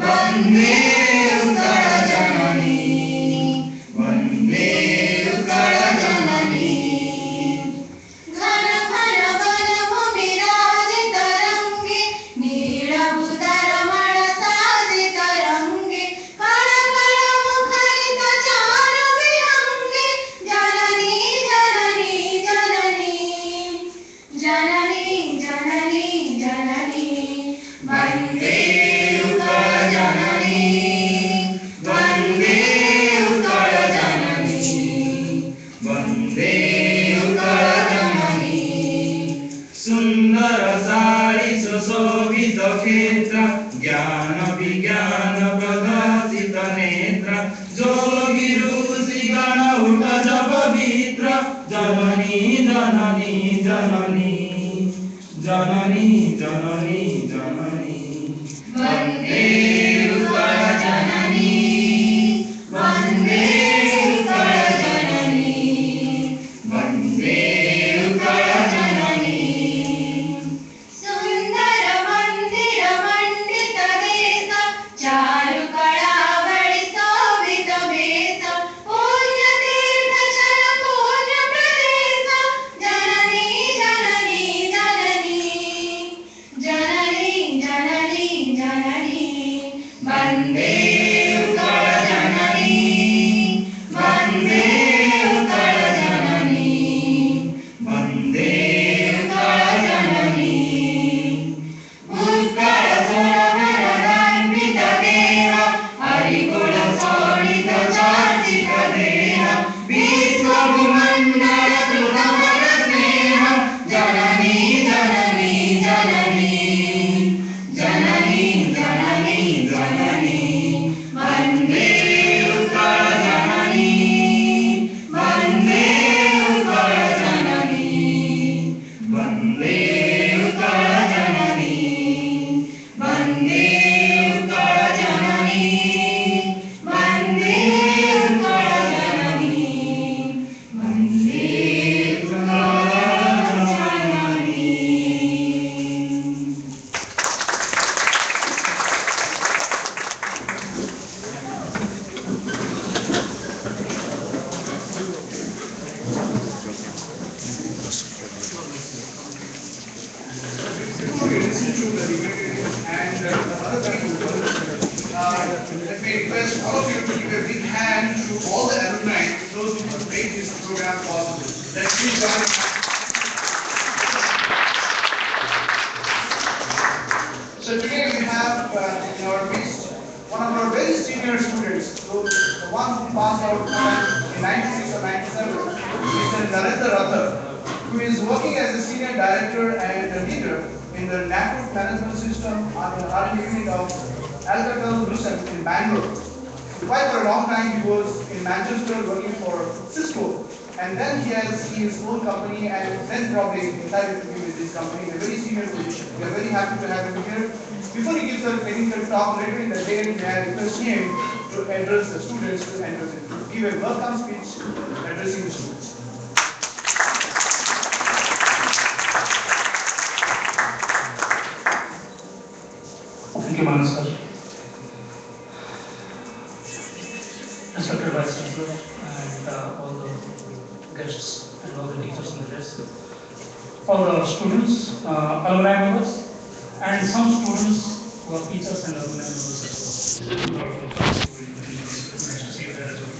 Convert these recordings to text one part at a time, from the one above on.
वन्दे उत्कलजननी वन्दे उत्कलजननी घन घन वनभूमिराजितरङ्गे नीलभूधरमणसादितरङ्गे कणकणमुखरितचारुविहङ्गे जननी जननी जननी जननी जननी जननी वन्दे उत्कलजननी वन्दे उत्कलजननी वन्दे उत्कलजननी सुन्दर सारि सुशोभित क्षेत्र ज्ञान विज्ञान प्रकाशित नेत्र जोगी ऋषि गण उपज पवित्र जननी जननी जननी जननी जननी जननी वन्दे उत्कलजननी वन्दे उत्कलजननी वन्दे उत्कलजननी सुन्दर मन्दिर मण्डित देश चारुकलावळि शोभित वेश पुण्य तीर्थ चल पुण्य प्रदेश जननी जननी जननी जननी जननी जननी वन्दे उत्कलजननी वन्दे उत्कलजननी वन्दे उत्कलजननी उत्कलसरोवररन्वित देह हरिकुल शोणित चर्चित देह विश्वभूमण्डल कृतवर स्नेह जननी जननी जननी जननी जननी जननी वन्दे उत्कलजननी वन्दे उत्कलजननी वन्दे उत्कलजननी वन्दे उत्कलजननी वन्दे उत्कलजननी वन्दे उत्कलजननी And another thing, let me request all of you to give a big hand to all the alumni, those who have made this program possible. Let's please join us. So today we have in our midst one of our very senior students, the one who passed out in 96 or 97, Mr. Narendra Rathar, who is working as a senior director and a leader in the network management system on the R&D unit of Alcatel-Lucent in Bangalore. Quite for a long time he was in Manchester working for Cisco, and then he has his own company and then probably decided to be with this company in a very senior position. We are very happy to have him here. Before he gives a technical talk later in the day, may I request him to address the students to give a welcome speech addressing the students. Thank you, Manas sir. Respected Vice Chancellor and all the guests and all the teachers in the desk, all the students, alumni members, and some students who are teachers and alumni members as well. Nice to see you there as well.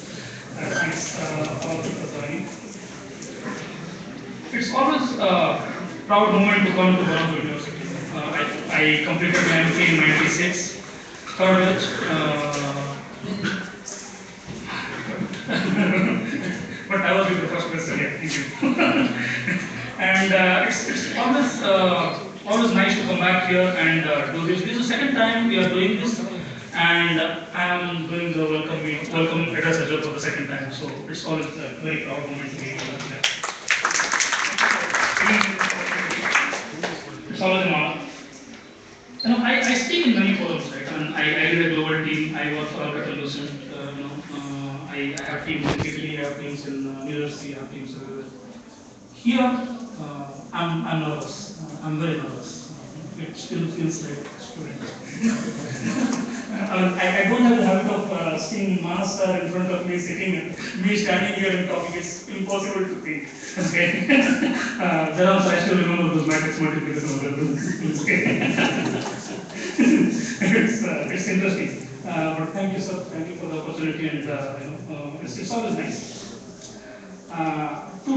Thanks all of you for joining. It's always a proud moment to come to Toronto University. I completed my MPhil in '96, third batch. But I was with the first person here. Thank you. And it's always nice to come back here and do this. This is the second time we are doing this, and I am doing the welcome address as well for the second time. So it's always a very proud moment to be here. It's always an honor. I speak in many forums, right? And I lead a global team. I work for Alcatel-Lucent. I have teams in Italy, I have teams in New Jersey, I have teams everywhere. Here, I'm nervous. I'm very nervous. It still feels like a student. I don't have the habit of seeing Manas sir in front of me sitting, me standing here and talking. It's impossible to think. Okay. Then also I still remember those matrix multiplication of the okay. It's interesting. But thank you, sir. Thank you for the opportunity, and it's always nice. To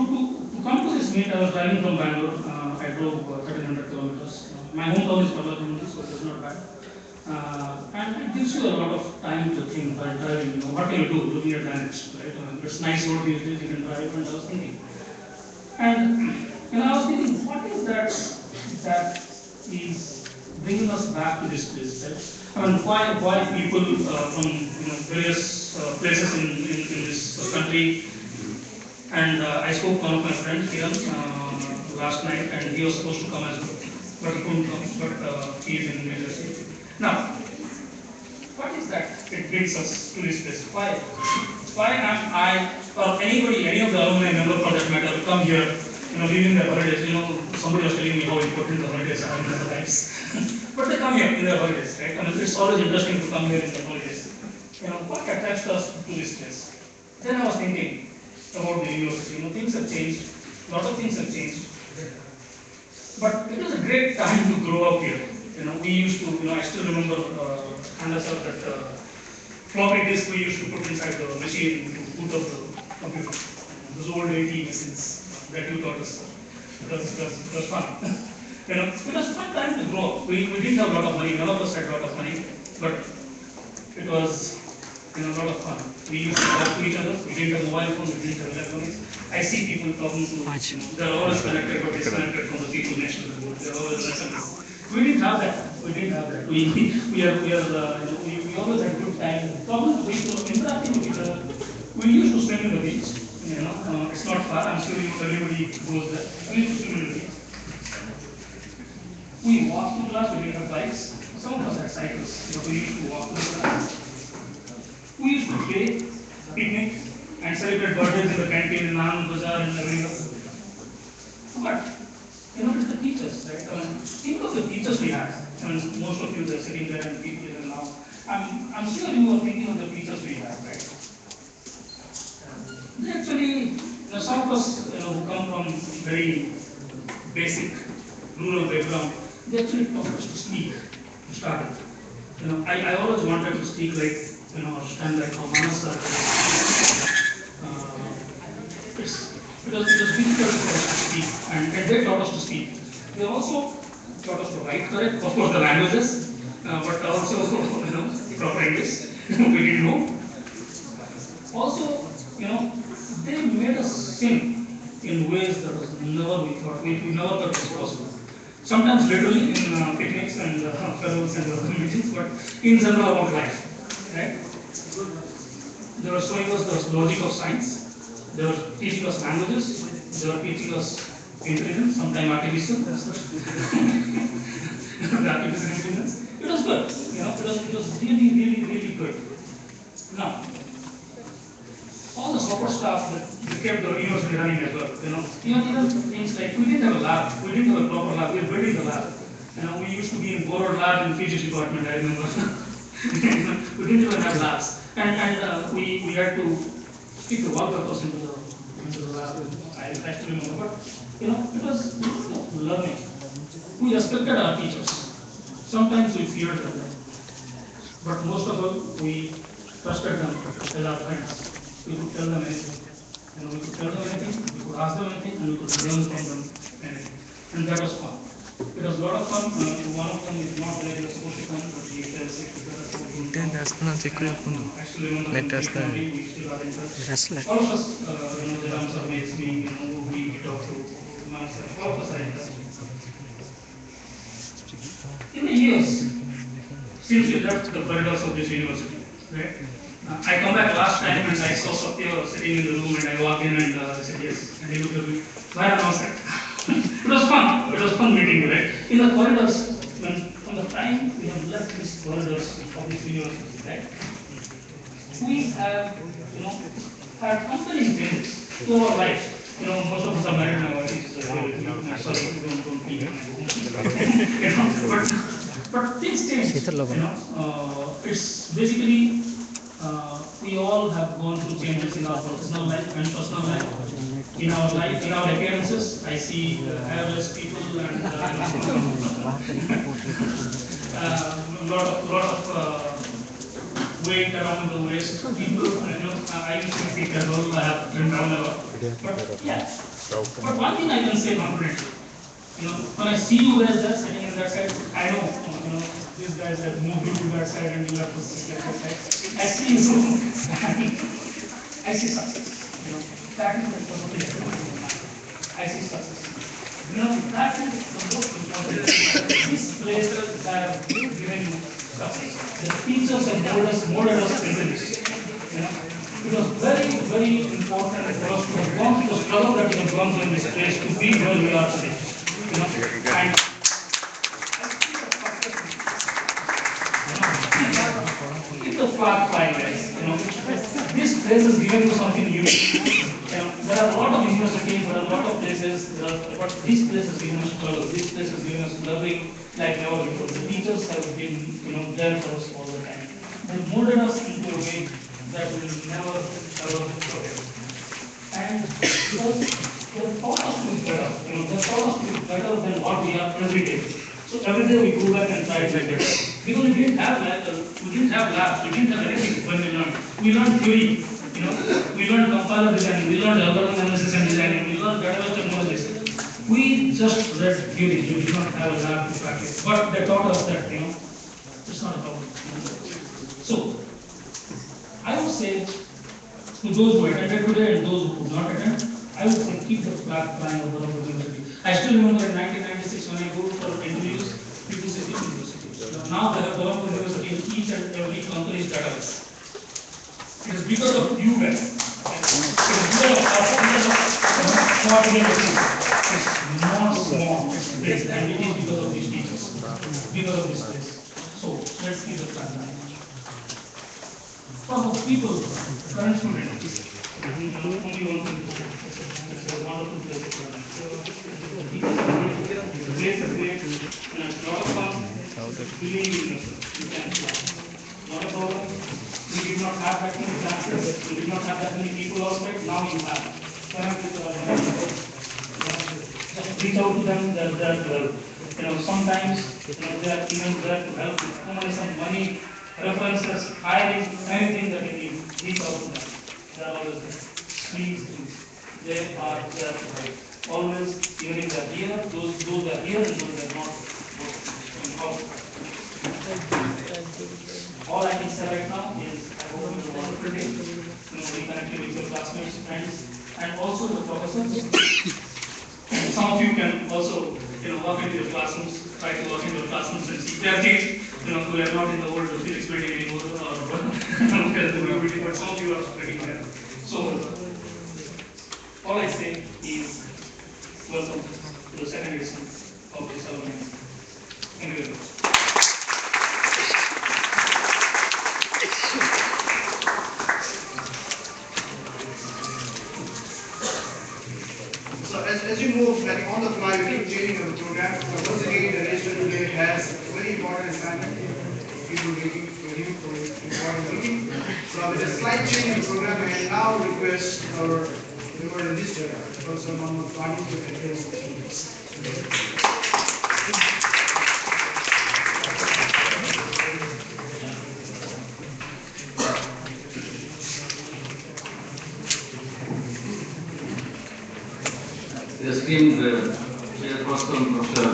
come to this meet, I was driving from Bangalore. I drove 1300 kilometers. My hometown is Pallakam, so it was not bad. And it gives you a lot of time to think while driving. What can you do looking at the next, right? It's nice road these days, you can drive, and I was thinking. And I was thinking, what is that is bringing us back to this place, right? I mean, why people from various places in this country. And I spoke to one of my friends, Kiran, last night, and he was supposed to come as well, but he couldn't come. But he is in New Jersey. Now, what is that? It brings us to this place. Why? Why am I, or anybody, any of the alumni member for that matter, come here, leaving their holidays? Somebody was telling me how important the holidays are in their lives. But they come here in their holidays, right? I mean, it's always interesting to come here in their holidays. What attracts us to this place? Then I was thinking about the university. Things have changed. A lot of things have changed. But it was a great time to grow up here. We used to, I still remember, Handa sir, that floppy disk we used to put inside the machine to boot up the computer. Those old AT machines that you taught us. It was fun. It was fun time to grow up. We didn't have a lot of money. None of us had a lot of money, but it was a lot of fun. We used to talk to each other. We didn't have mobile phones. We didn't have electronics. I see people talking to. They're always connected, but disconnected from the people next to them. They're always listening. We didn't have that. We didn't have that. We always had good time. Problems we interacting with each other. We used to swim in the beach. It's not far. I'm sure everybody goes there. We used to swim in the beach. We walked to class. We didn't have bikes. Some of us had cycles. We used to walk to class. We used to play, picnic, and celebrate birthdays in the canteen, in Anand Bazaar, and everything else. But it's the teachers, right? Think of the teachers we had. Most of you are sitting there and people here now. I'm sure you are thinking of the teachers we had, right? They actually, some of us, who come from very basic rural background, they actually taught us to speak, to start with. I always wanted to speak like, or stand like Manas sir. It was difficult for us to speak, and they taught us to speak. They also taught us to write correct, of course the languages, but also proper English. We didn't know. Also, they made us sing in ways that was never we thought we never thought was possible. Sometimes literally in picnics and festivals and other meetings, but in general about life, right? They were showing us the logic of science. They were teaching us languages. They were teaching us intelligence, sometimes artificial. The artificial intelligence. It was good. It was really, really, really good. Now, all the support staff that kept the university running as well. Even things like we didn't have a lab. We didn't have a proper lab. We were building the lab. We used to be in borrowed lab in physics department. I remember. We didn't even have labs. And we had to stick the wallpapers into the lab. I still remember, but it was learning. We respected our teachers. Sometimes we feared them, but most of all we trusted them as our friends. We could tell them anything. We could tell them anything. We could ask them anything, and we could learn from them anything. And that was fun. It was a lot of fun. One of them is not there. He was supposed to come, but he fell sick. ఇంటెన్ చేస్తున్నా check లేకుండా net వేస్తాను All of us, the answer makes me, we talk to all of us are interested. In the years since we left the corridors of this university, right? I come back last time and I saw Satya sitting in the room and I walked in and I said yes, and he looked at me. Why am I set? It was fun. It was fun meeting you, right? In the corridors, from the time we have left these corridors of this university, right? We have, had compelling changes to our life. Most of us are married now. Sorry, don't be. But things change. It's basically we all have gone through changes in our professional life and personal life. In our life, in our appearances, I see hairless people and lot of weight around the waist. People, I used to think as well. I have been down a lot. But yeah. But one thing I can say confidently, when I see you guys there sitting in that side, I know, these guys have moved into that side and you have to sit at that side. I see you, I see success. That is the most important. I see success. That is the most important. These places have given you success. The teachers and molded us into this. It was very, very important for us to have gone through the struggle that we have gone through in this place to be where we are today. And keep the flag flying, guys. This place has given you something unique. There are a lot of universities, there are a lot of places, but this place has given us struggle. This place has given us learning like never before. The teachers have been, there for us all the time. They molded us into a way that we will never ever forget. And because they taught us to be better, they taught us to be better than what we are every day. So every day we go back and try to be better. Because we didn't have labs, we didn't have anything when we learned. We learned theory, we learned compiler design, we learned algorithm analysis and designing, we learned database technologies. We just read theory, we did not have a lab to practice. But they taught us that, it's not a problem. So, I would say to those who attended today and those who could not attend, I would say keep the flag flying over the university. I still remember in 1996 when I go for interviews, people say which university. Now they have developed university in each and every company's database. It is because of you guys. It is because of us, because of what we are doing. It's not small, it's big, and it is because of these teachers, because of this place. So let's keep the flag flying. For the people, current students, only one thing to say. It's a wonderful place to learn. The place is great, and it's a lot of fun. Believe in yourself, you can fly. Not a problem. We did not have that many classes, we did not have that many people outside, now you have. Just reach out to them, they're there to help. Sometimes they are even there to help with some money, references, hiring, anything that you need, reach out to them. They are always there. Please, they are there to help. Always, even if they are here, those are here and those are not. All I can say right now is I hope you have a wonderful day. Reconnecting with your classmates, friends, and also the professors. Some of you can also, walk into your classrooms, try to walk into your classrooms and see. There are kids, who are not in the old physics building anymore, but some of you are studying there. So, all I say is welcome to the second edition of this alumni. Thank you very much. So as you move like on the fly, you keep changing the program. So once again, the register today has a very important assignment. People waiting for him for important meeting. So with a slight change in the program, I now request our member register, Professor Mohammed Fani, to address the students. Esteemed Chairperson Professor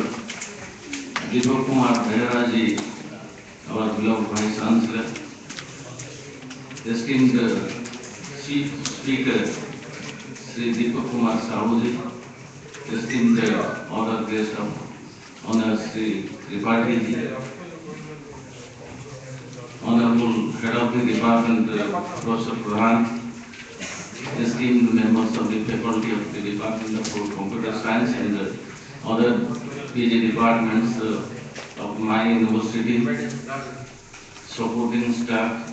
Deepak Kumar Bhairaji, our beloved Vice Chancellor, esteemed Chief Speaker Sri Deepak Kumar Sahuji, esteemed Honored Guest of Honor Sri Tripathi ji, Honorable Head of the Department Professor Pradhan, esteemed members of the faculty of the Department of Computer Science and other PG departments of my university, supporting staff,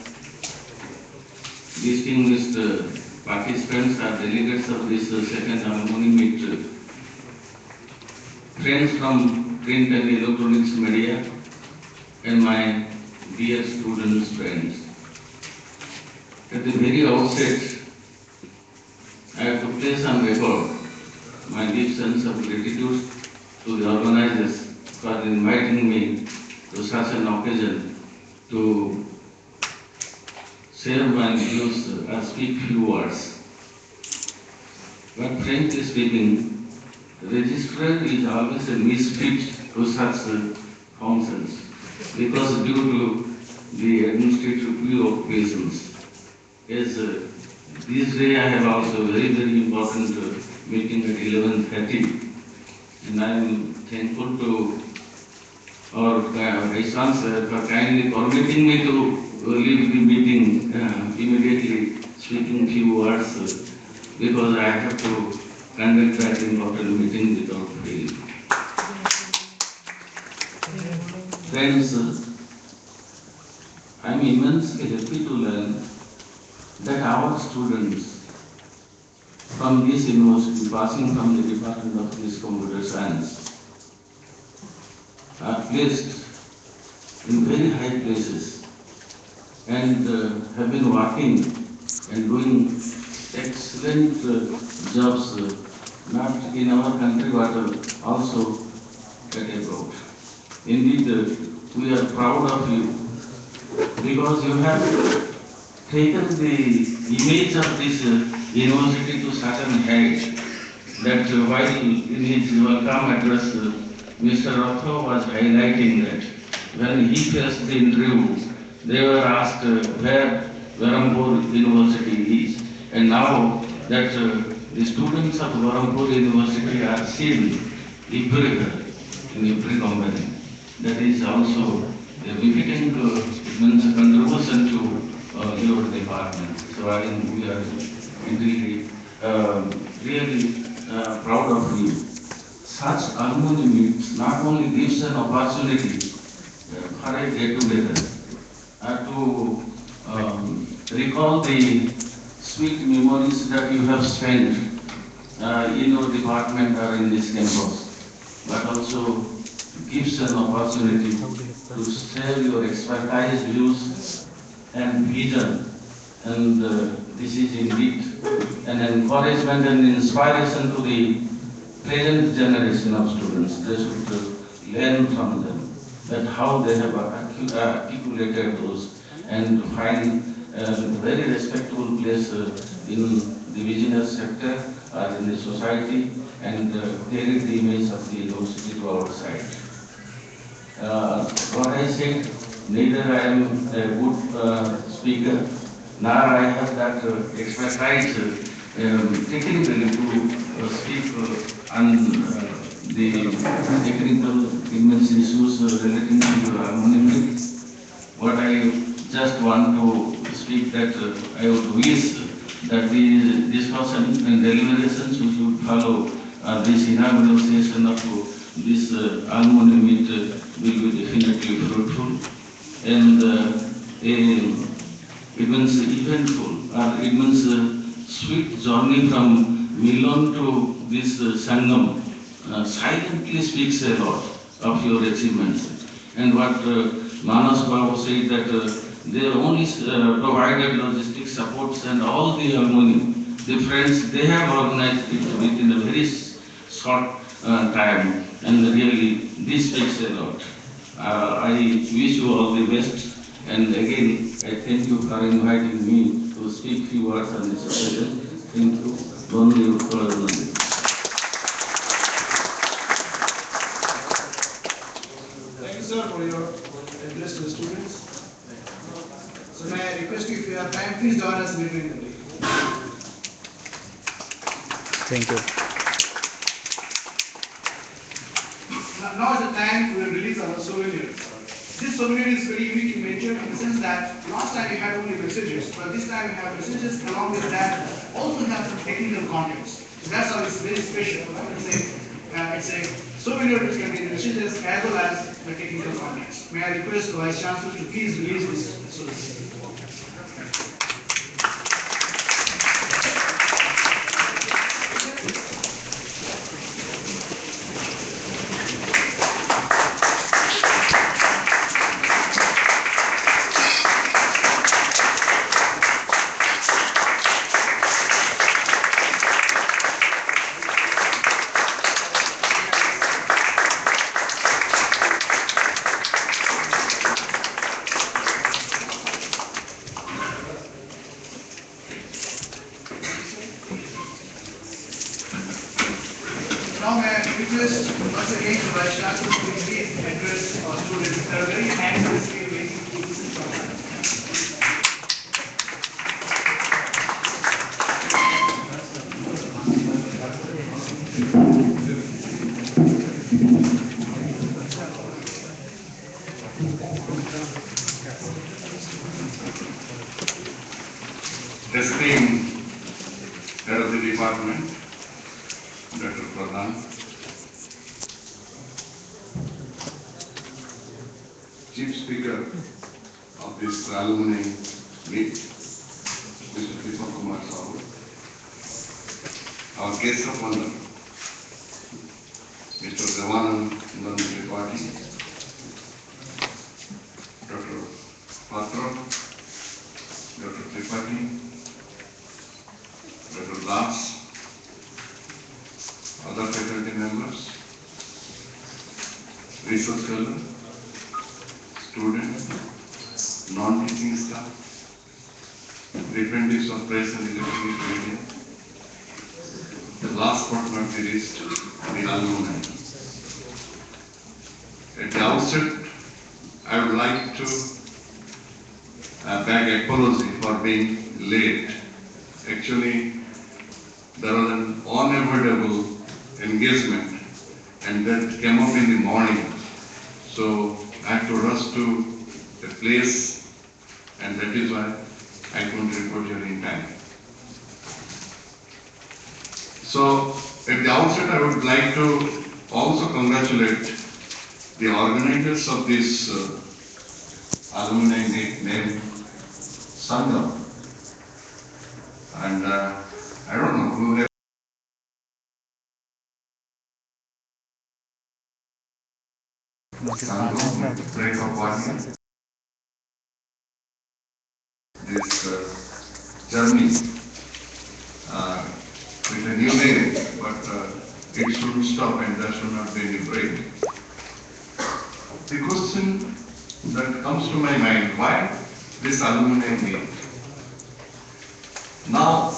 distinguished participants are delegates of this second alumni meet, friends from print and electronics media, and my dear students, friends. At the very outset, I have to place on record my deep sense of gratitude to the organizers for inviting me to such an occasion to share my views or speak few words. But frankly speaking, the registrar is always a misfit to such functions because due to the administrative preoccupations. Yes, this day I have also very, very important meeting at 11:30, and I am thankful to our Vice Chancellor for kindly permitting me to leave the meeting immediately, speaking few words because I have to conduct that important meeting without fail. Friends, I am immensely happy to learn that our students from this university, passing from the Department of Physics Computer Science, are placed in very high places and have been working and doing excellent jobs, not in our country but also at abroad. Indeed, we are proud of you because you have taken the image of this university to such an height that while in his welcome address, Mr. Ratho was highlighting that when he faced the interview, they were asked where Verampur University is. And now that the students of Verampur University are seen everywhere in every company, that is also a significant contribution to your department. So we are really proud of you. Such alumni meets not only gives an opportunity for a get-together to recall the sweet memories that you have spent in your department or in this campus, but also gives an opportunity to share your expertise, views, and vision. And this is indeed an encouragement and inspiration to the present generation of students. They should learn from them that how they have articulated those and find a very respectable place in the business sector or in the society and carry the image of the university to our side. What I said, neither I am a good speaker, nor I have that expertise technically to speak on the technical immense issues relating to harmony. What I just want to speak that I would wish that the discussion and deliberations which would follow this inaugural session of this alumni meet will be definitely fruitful and it means eventful or it means sweet journey from Milan to this Sangam silently speaks a lot of your achievements. And what Manas Babu said that they only provided logistic supports and all the harmony, the friends, they have organized it within a very short time and really this speaks a lot. I wish you all the best and again I thank you for inviting me to speak few words on this occasion. Thank you. Thank you, sir, for your address to the students. So may I request you, if you have time, please join us later in the day. Thank you. Now is the time we will release our souvenir. This souvenir is very unique in nature in the sense that last time we had only messages, but this time we have messages along with that also have some technical contents. So that's how it's very special. It's a souvenir which can be the messages as well as the technical contents. May I request the Vice Chancellor to please release this souvenir. request once again the Vice Chancellor to please address our students. They are very anxiously waiting to listen from us. Esteemed Head of the Department, Dr. Pradhan, Chief Speaker of this alumni meet, Mr. Deepak Kumar Sahu, our guest of honor, Mr. Devanand Tripathi, Dr. Patra, Dr. Tripathi, Dr. Das, other faculty members, research fellows, students, non-teaching staff, representatives of press and electronic media, the last but not the least, the alumni. At the outset, I would like to beg apology for being late. Actually, there was an unavoidable engagement and that came up in the morning. So I had to rush to a place and that is why I couldn't report here in time. So at the outset I would like to also congratulate the organizers of this alumni meet named Sangam. And I don't know who has Sangam, break of party. This journey with a new name, but it shouldn't stop and there should not be any break. The question that comes to my mind, why this alumni meet? Now,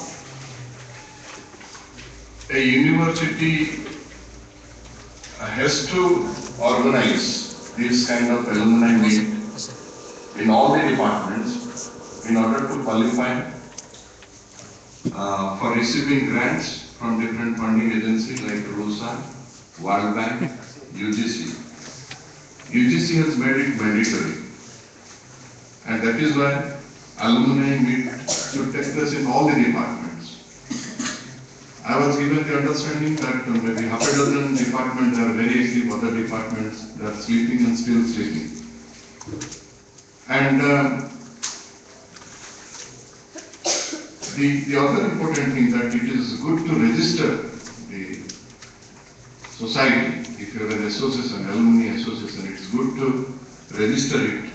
a university has to organize this kind of alumni meet in all the departments in order to qualify for receiving grants from different funding agencies like RUSA, World Bank, UGC. UGC has made it mandatory, and that is why alumni meet should take place in all the departments. I was given the understanding that maybe half a dozen departments are very active, other departments they are sleeping and still sleeping. And the other important thing that it is good to register the society. If you are an association, alumni association, it's good to register it.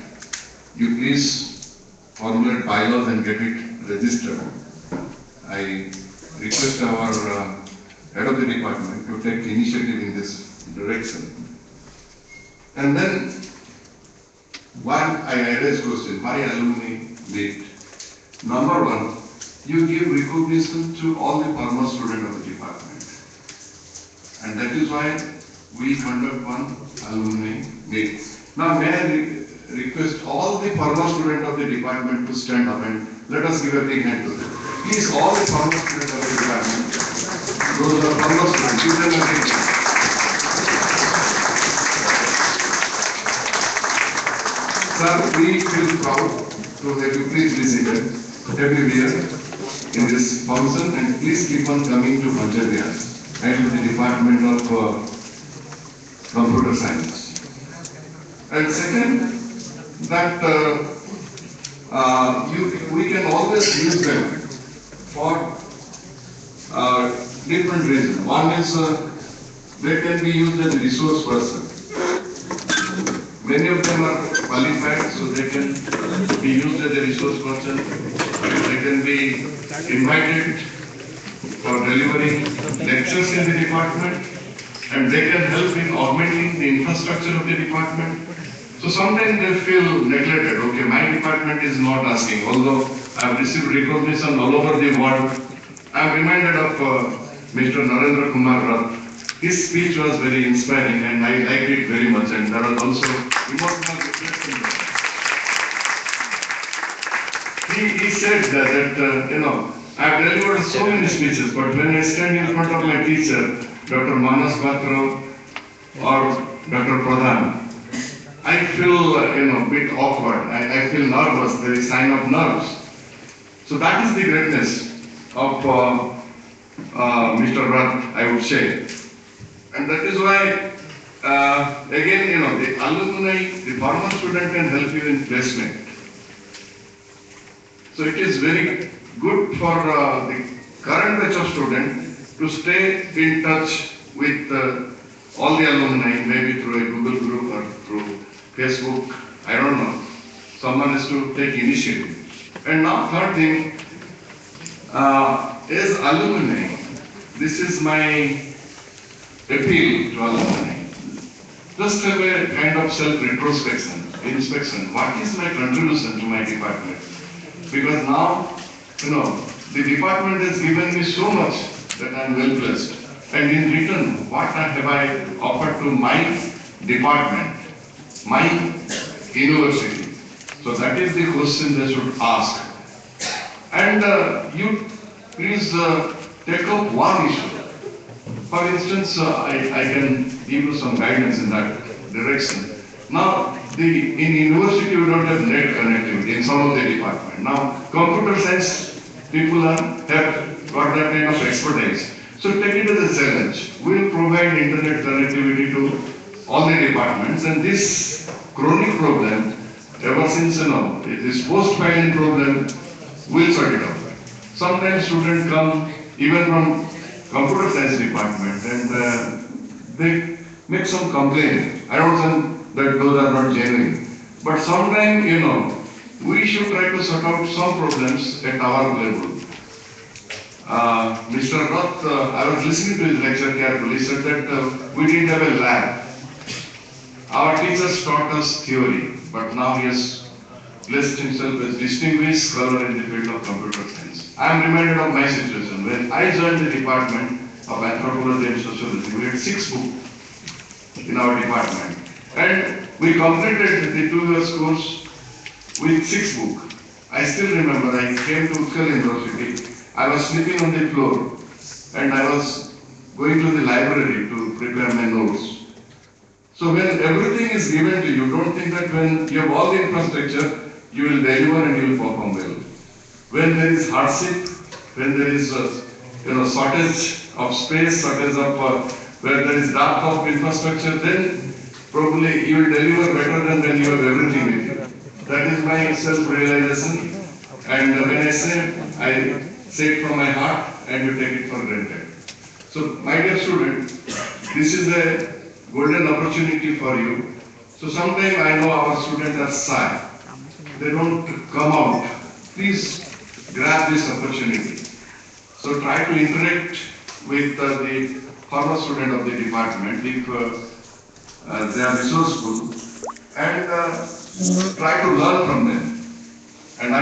You please formulate bylaws and get it registered. I request our head of the department to take initiative in this direction. And then, while I address question, why alumni meet? Number one, you give recognition to all the former students of the department. And that is why we conduct one alumni meet. Now, may I request all the former students of the department to stand up and let us give a big hand to them. Please, all the former students of the department, those are former students, give them a big hand. Sir, we feel proud to have you please visited everywhere in this function, and please keep on coming to Panchayat and to the Department of Computer Science. And second, that we can always use them for different reasons. One is they can be used as a resource person. Many of them are qualified, so they can be used as a resource person. They can be invited for delivering lectures in the department, and they can help in augmenting the infrastructure of the department. So sometimes they feel neglected. Okay, my department is not asking, although I have received recognition all over the world. I am reminded of Mr. Narendra Kumar Rath, his speech was very inspiring and I liked it very much, and there was also emotional reflection there. He said that I've delivered so many speeches, but when I stand in front of my teacher, Dr. Manas Batra or Dr. Pradhan, I feel, a bit awkward. I feel nervous. There is sign of nerves. So that is the greatness of Mr. Rath, I would say. And that is why, again, the alumni, the former student can help you in placement. So it is very good for the current batch of students to stay in touch with all the alumni, maybe through a Google group or through Facebook, I don't know. Someone has to take initiative. And now third thing, as alumni, this is my appeal to alumni. Just have a kind of self-introspection, inspection. What is my contribution to my department? Because now, the department has given me so much that I am well blessed. And in return, what have I offered to my department, my university? So that is the question they should ask. And you please take up one issue. For instance, I can give you some guidance in that direction. Now, in university we don't have net connectivity in some of the department. Now, computer science people have got that kind of expertise. So take it as a challenge. We will provide internet connectivity to all the departments, and this chronic problem, ever since this post-filing problem, we'll sort it out. Sometimes students come even from computer science department and they make some complaint. I don't think that those are not genuine. But sometimes, we should try to sort out some problems at our level. Mr. Rath, I was listening to his lecture carefully, said that we didn't have a lab. Our teachers taught us theory, but now he has placed himself as distinguished scholar in the field of computer science. I am reminded of my situation. When I joined the department of anthropology and sociology, we had 6 books in our department. And we completed the 2 years course with 6 books. I still remember I came to Utkal University. I was sleeping on the floor and I was going to the library to prepare my notes. So when everything is given to you, don't think that when you have all the infrastructure, you will deliver and you will perform well. When there is hardship, when there is shortage of space, shortage of where there is lack of infrastructure, then probably you will deliver better than when you have everything with you. That is my self-realization. And when I say it from my heart and you take it for granted. So my dear student, this is a golden opportunity for you. So sometimes I know our students are shy. They don't come out. Please grab this opportunity. So try to interact with the former student of the department if they are resourceful and try to learn from them.